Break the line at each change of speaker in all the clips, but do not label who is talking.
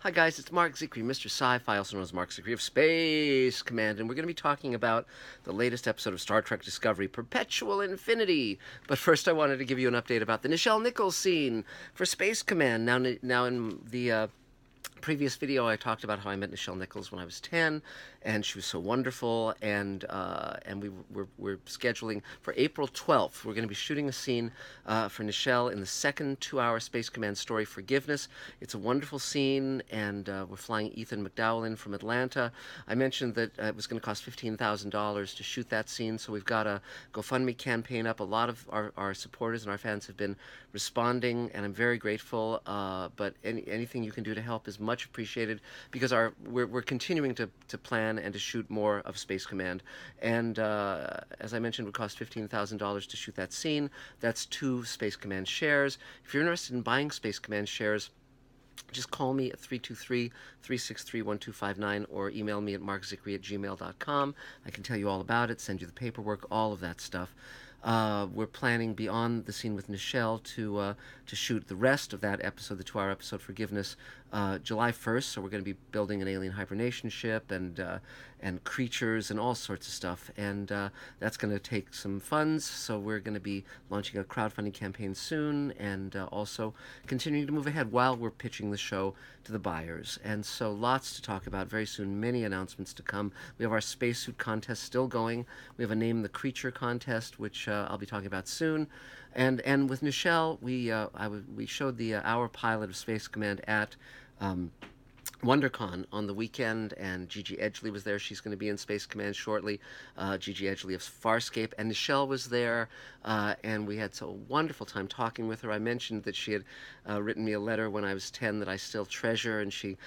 Hi guys, it's Mark Zicree, Mr. Sci-Fi, also known as Mark Zicree of Space Command, and we're going to be talking about the latest episode of Star Trek Discovery, Perpetual Infinity. But first I wanted to give you an update about the Nichelle Nichols scene for Space Command. Now in the previous video, I talked about how I met Nichelle Nichols when I was 10, and she was so wonderful. And we're scheduling for April 12th. We're going to be shooting a scene for Nichelle in the second 2-hour Space Command story, Forgiveness. It's a wonderful scene, and we're flying Ethan McDowell in from Atlanta. I mentioned that it was going to cost $15,000 to shoot that scene, so we've got a GoFundMe campaign up. A lot of our supporters and our fans have been responding, and I'm very grateful. But anything you can do to help is much appreciated, because we're continuing to plan and to shoot more of Space Command. And as I mentioned, it would cost $15,000 to shoot that scene. That's 2 Space Command shares. If you're interested in buying Space Command shares, just call me at 323-363-1259 or email me at markzicree@gmail.com. I can tell you all about it, send you the paperwork, all of that stuff. We're planning beyond the scene with Nichelle to shoot the rest of that episode, the 2-hour episode, Forgiveness, July 1st. So we're going to be building an alien hibernation ship and creatures and all sorts of stuff. And that's going to take some funds. So we're going to be launching a crowdfunding campaign soon, and also continuing to move ahead while we're pitching the show to the buyers. And so lots to talk about very soon. Many announcements to come. We have our spacesuit contest still going. We have a Name the Creature contest, which I'll be talking about soon. And with Nichelle, we showed the hour pilot of Space Command at WonderCon on the weekend, and Gigi Edgley was there. She's going to be in Space Command shortly. Gigi Edgley of Farscape, and Nichelle was there, and we had a wonderful time talking with her. I mentioned that she had written me a letter when I was 10 that I still treasure, and she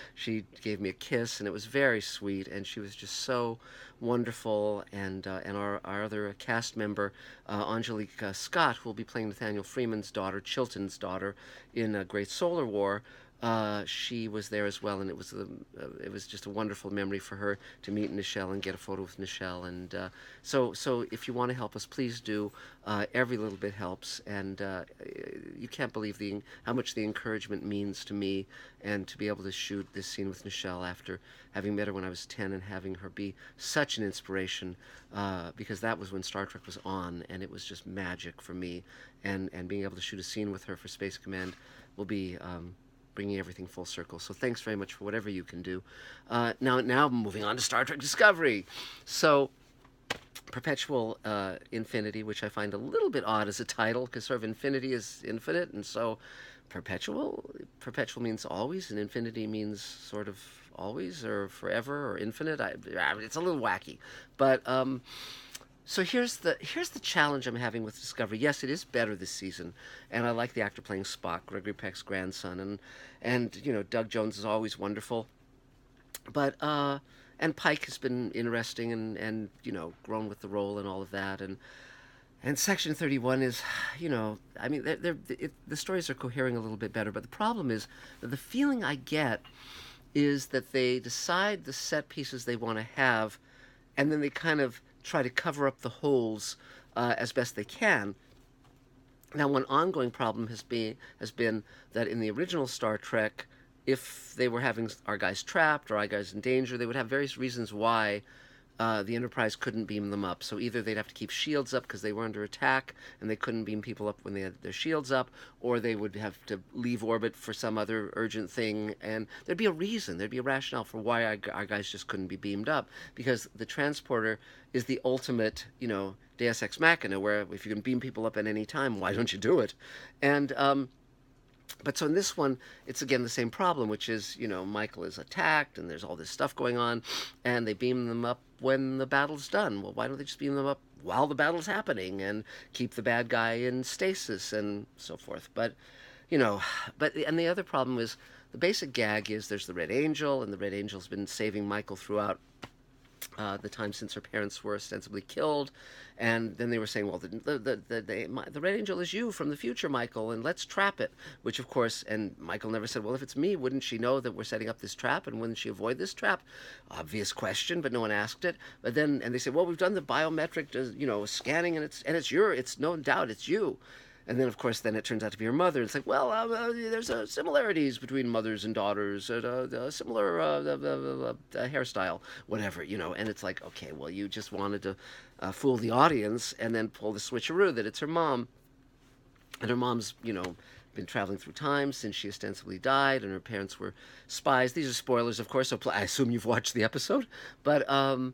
gave me a kiss, and it was very sweet, and she was just so wonderful. And our other cast member, Angelique Scott, who will be playing Nathaniel Freeman's daughter, Chilton's daughter, in Great Solar War. She was there as well, and it was just a wonderful memory for her to meet Nichelle and get a photo with Nichelle. And so if you want to help us, please do. Every little bit helps, and you can't believe how much the encouragement means to me, and to be able to shoot this scene with Nichelle after having met her when I was 10 and having her be such an inspiration, because that was when Star Trek was on, and it was just magic for me, and being able to shoot a scene with her for Space Command will be bringing everything full circle. So thanks very much for whatever you can do. Now moving on to Star Trek Discovery. So Perpetual Infinity, which I find a little bit odd as a title, because sort of infinity is infinite, and so perpetual means always, and infinity means sort of always or forever or infinite. It's a little wacky, but so here's the challenge I'm having with Discovery. Yes, it is better this season, and I like the actor playing Spock, Gregory Peck's grandson, and Doug Jones is always wonderful, but and Pike has been interesting and grown with the role and all of that, and Section 31 is, I mean, the stories are cohering a little bit better, but the problem is that the feeling I get is that they decide the set pieces they want to have, and then they kind of try to cover up the holes as best they can. Now, one ongoing problem has been that in the original Star Trek, if they were having our guys trapped or our guys in danger, they would have various reasons why the Enterprise couldn't beam them up. So either they'd have to keep shields up because they were under attack and they couldn't beam people up when they had their shields up, or they would have to leave orbit for some other urgent thing, and there'd be a reason, there'd be a rationale for why our guys just couldn't be beamed up, because the transporter is the ultimate, Deus Ex Machina, where if you can beam people up at any time, why don't you do it? And but so in this one, it's again the same problem, which is, Michael is attacked and there's all this stuff going on, and they beam them up when the battle's done. Well, why don't they just beam them up while the battle's happening and keep the bad guy in stasis and so forth? But and the other problem is, the basic gag is there's the Red Angel, and the Red Angel's been saving Michael throughout the time since her parents were ostensibly killed, and then they were saying, well, the Red Angel is you from the future, Michael, and let's trap it, which of course, and Michael never said, well, if it's me, wouldn't she know that we're setting up this trap, and wouldn't she avoid this trap? Obvious question, but no one asked it. But then, and they said, well, we've done the biometric, scanning, and it's no doubt it's you. And then, of course, then it turns out to be her mother. It's like, well, there's similarities between mothers and daughters, a similar hairstyle, whatever, And it's like, okay, well, you just wanted to fool the audience and then pull the switcheroo that it's her mom. And her mom's, been traveling through time since she ostensibly died, and her parents were spies. These are spoilers, of course, so I assume you've watched the episode. But, and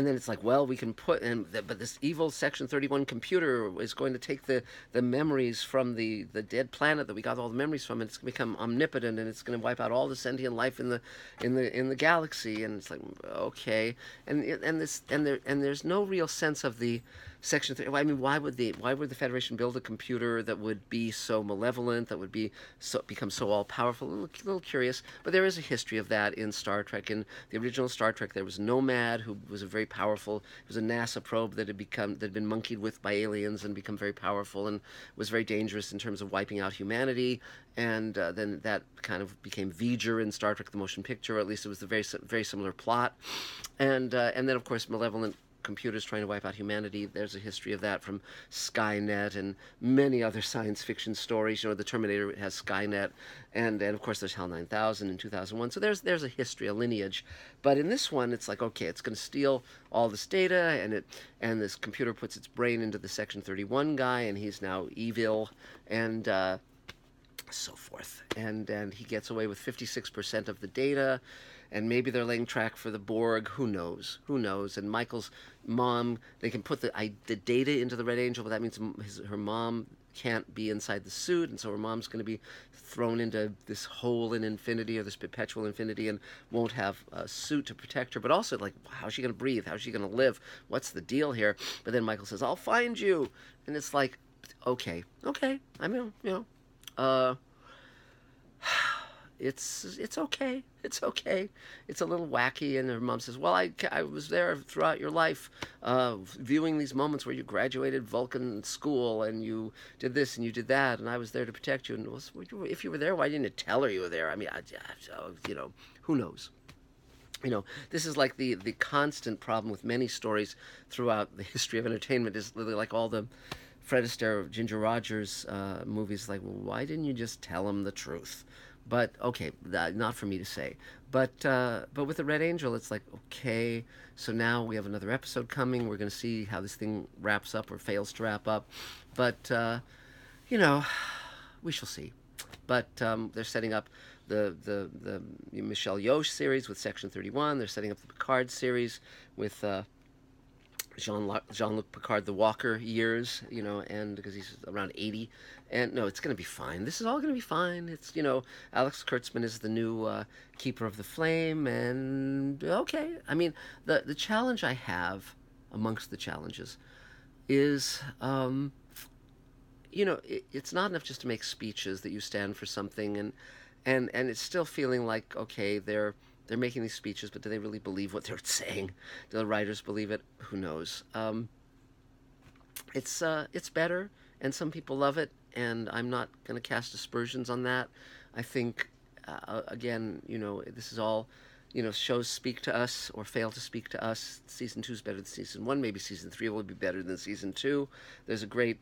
then it's like, well, we can but this evil Section 31 computer is going to take the memories from the dead planet that we got all the memories from, and it's going to become omnipotent, and it's going to wipe out all the sentient life in the galaxy. And it's like, okay, and there's no real sense of the Section 3. I mean, why would the Federation build a computer that would be so malevolent, that would become so all powerful? A little curious, but there is a history of that in Star Trek. In the original Star Trek, there was Nomad, who was a very powerful. It was a NASA probe that had been monkeyed with by aliens and become very powerful and was very dangerous in terms of wiping out humanity. And then that kind of became V'ger in Star Trek: The Motion Picture. Or at least it was a very similar plot. And then, of course, malevolent computers trying to wipe out humanity. There's a history of that from Skynet and many other science fiction stories. The Terminator has Skynet, and of course there's HAL 9000 in 2001. So there's a history, a lineage. But in this one, it's like, okay, it's going to steal all this data, and this computer puts its brain into the Section 31 guy, and he's now evil, and so forth. And he gets away with 56% of the data, and maybe they're laying track for the Borg. Who knows? Who knows? And Michael's mom, they can put the data into the Red Angel, but that means her mom can't be inside the suit, and so her mom's going to be thrown into this hole in infinity, or this perpetual infinity, and won't have a suit to protect her. But also, like, how's she going to breathe? How's she going to live? What's the deal here? But then Michael says, "I'll find you," and it's like, okay, I mean, uh, it's okay. It's okay. It's a little wacky. And her mom says, well, I was there throughout your life, viewing these moments where you graduated Vulcan school and you did this and you did that, and I was there to protect you. And if you were there, why didn't you tell her you were there? I mean, who knows? This is like the constant problem with many stories throughout the history of entertainment, is literally like all the Fred Astaire, Ginger Rogers movies. Like, well, why didn't you just tell him the truth? But okay, not for me to say. But with the Red Angel, it's like, okay, so now we have another episode coming. We're going to see how this thing wraps up or fails to wrap up. But we shall see. But they're setting up the Michelle Yeoh series with Section 31. They're setting up the Picard series with Jean-Luc Picard, the Walker years, and because he's around 80. And no, it's going to be fine. This is all going to be fine. It's, Alex Kurtzman is the new Keeper of the Flame, and okay. I mean, the challenge I have amongst the challenges is, it's not enough just to make speeches that you stand for something, and it's still feeling like, okay, they're making these speeches, but do they really believe what they're saying? Do the writers believe it? Who knows? It's better, and some people love it, and I'm not going to cast aspersions on that. I think, again, this is all, shows speak to us or fail to speak to us. Season 2 is better than Season 1. Maybe Season 3 will be better than Season 2. There's a great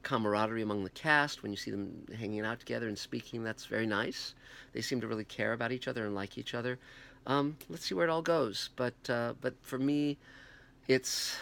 camaraderie among the cast when you see them hanging out together and speaking. That's very nice. They seem to really care about each other and like each other. Let's see where it all goes. But for me, it's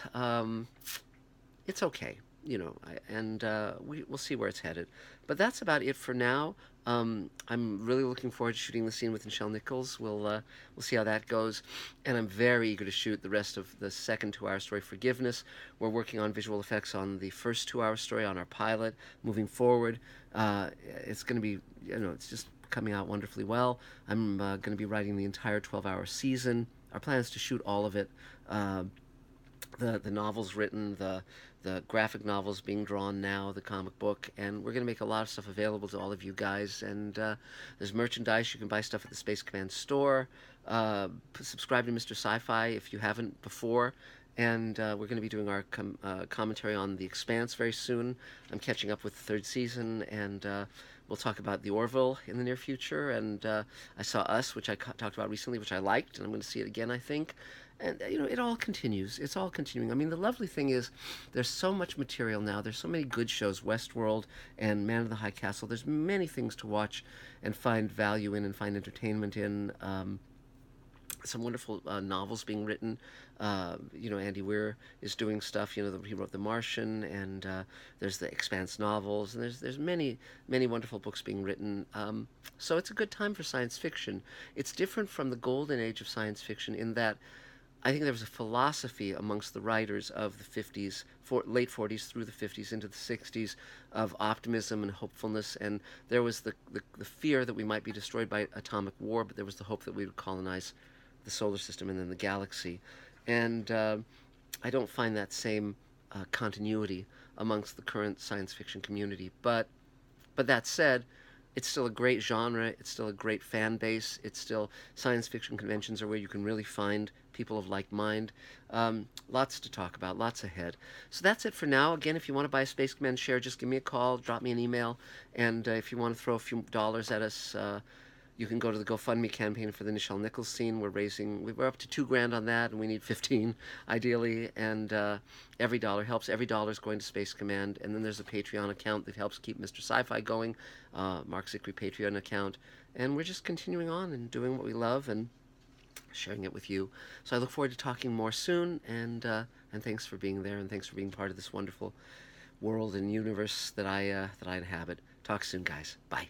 okay, we'll see where it's headed. But that's about it for now. I'm really looking forward to shooting the scene with Nichelle Nichols. We'll see how that goes, and I'm very eager to shoot the rest of the second 2-hour story, Forgiveness. We're working on visual effects on the first 2-hour story on our pilot. Moving forward, it's going to be, it's just coming out wonderfully well. I'm going to be writing the entire 12-hour season. Our plan is to shoot all of it. The novel's written, the graphic novel's being drawn now, the comic book, and we're going to make a lot of stuff available to all of you guys. And there's merchandise. You can buy stuff at the Space Command store. Subscribe to Mr. Sci-Fi if you haven't before. And we're going to be doing our commentary on The Expanse very soon. I'm catching up with the 3rd season, and we'll talk about The Orville in the near future. And I saw Us, which I talked about recently, which I liked, and I'm going to see it again, I think. And it all continues. It's all continuing. I mean, the lovely thing is there's so much material now. There's so many good shows, Westworld and Man of the High Castle. There's many things to watch and find value in and find entertainment in. Some wonderful novels being written. Andy Weir is doing stuff. He wrote The Martian, and there's the Expanse novels, and there's many wonderful books being written. So it's a good time for science fiction. It's different from the golden age of science fiction in that I think there was a philosophy amongst the writers of the 50s, late 40s through the 50s into the 60s, of optimism and hopefulness. And there was the fear that we might be destroyed by atomic war, but there was the hope that we would colonize the solar system and then the galaxy. And I don't find that same continuity amongst the current science fiction community. But that said, it's still a great genre. It's still a great fan base. It's still science fiction conventions are where you can really find people of like mind. Lots to talk about, lots ahead. So that's it for now. Again, if you want to buy a Space Command share, just give me a call, drop me an email, and if you want to throw a few dollars at us, you can go to the GoFundMe campaign for the Nichelle Nichols scene. We're up to $2,000 on that, and we need 15 ideally. And every dollar helps. Every dollar is going to Space Command. And then there's a Patreon account that helps keep Mr. Sci-Fi going, Mark Zickery Patreon account. And we're just continuing on and doing what we love and sharing it with you. So I look forward to talking more soon. And thanks for being there, and thanks for being part of this wonderful world and universe that I inhabit. Talk soon, guys. Bye.